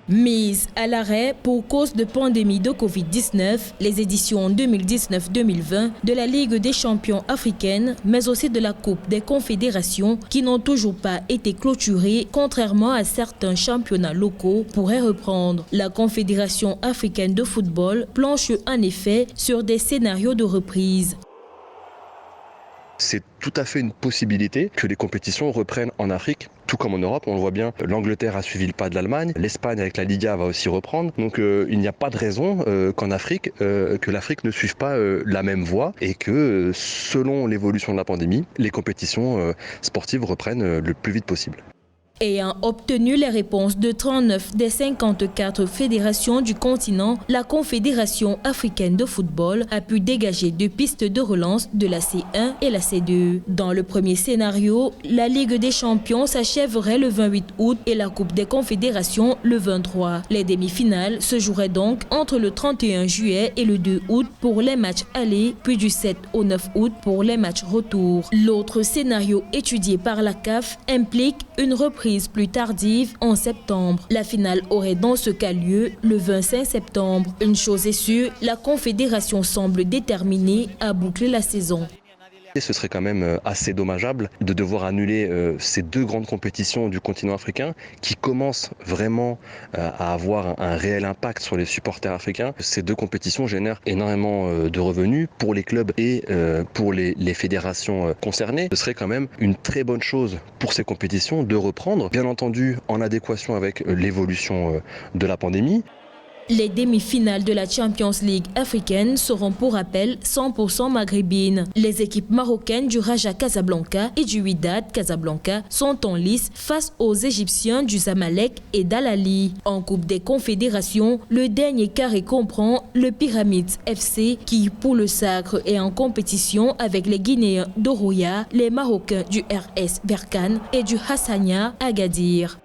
Mises à l'arrêt pour cause de pandémie de Covid-19, les éditions 2019-2020 de la Ligue des champions africaine, mais aussi de la Coupe des confédérations qui n'ont toujours pas été clôturées, contrairement à certains championnats locaux, pourraient reprendre. La Confédération africaine de football planche en effet sur des scénarios de reprise. C'est tout à fait une possibilité que les compétitions reprennent en Afrique, tout comme en Europe. On le voit bien, l'Angleterre a suivi le pas de l'Allemagne, l'Espagne avec la Liga va aussi reprendre. Donc il n'y a pas de raison qu'en Afrique, que l'Afrique ne suive pas la même voie et que selon l'évolution de la pandémie, les compétitions sportives reprennent le plus vite possible. Ayant obtenu les réponses de 39 des 54 fédérations du continent, la Confédération africaine de football a pu dégager 2 pistes de relance de la C1 et la C2. Dans le premier scénario, la Ligue des champions s'achèverait le 28 août et la Coupe des confédérations le 23. Les demi-finales se joueraient donc entre le 31 juillet et le 2 août pour les matchs allés, puis du 7 au 9 août pour les matchs retour. L'autre scénario étudié par la CAF implique une reprise plus tardive en septembre. La finale aurait dans ce cas lieu le 25 septembre. Une chose est sûre, la Confédération semble déterminée à boucler la saison. Et ce serait quand même assez dommageable de devoir annuler ces 2 grandes compétitions du continent africain qui commencent vraiment à avoir un réel impact sur les supporters africains. Ces 2 compétitions génèrent énormément de revenus pour les clubs et pour les fédérations concernées. Ce serait quand même une très bonne chose pour ces compétitions de reprendre, bien entendu en adéquation avec l'évolution de la pandémie. Les demi-finales de la Champions League africaine seront pour rappel 100% maghrébines. Les équipes marocaines du Raja Casablanca et du Wydad Casablanca sont en lice face aux Égyptiens du Zamalek et d'Al Ahly. En Coupe des confédérations, le dernier carré comprend le Pyramids FC qui, pour le sacre, est en compétition avec les Guinéens d'Oroya, les Marocains du RS Berkane et du Hassania Agadir.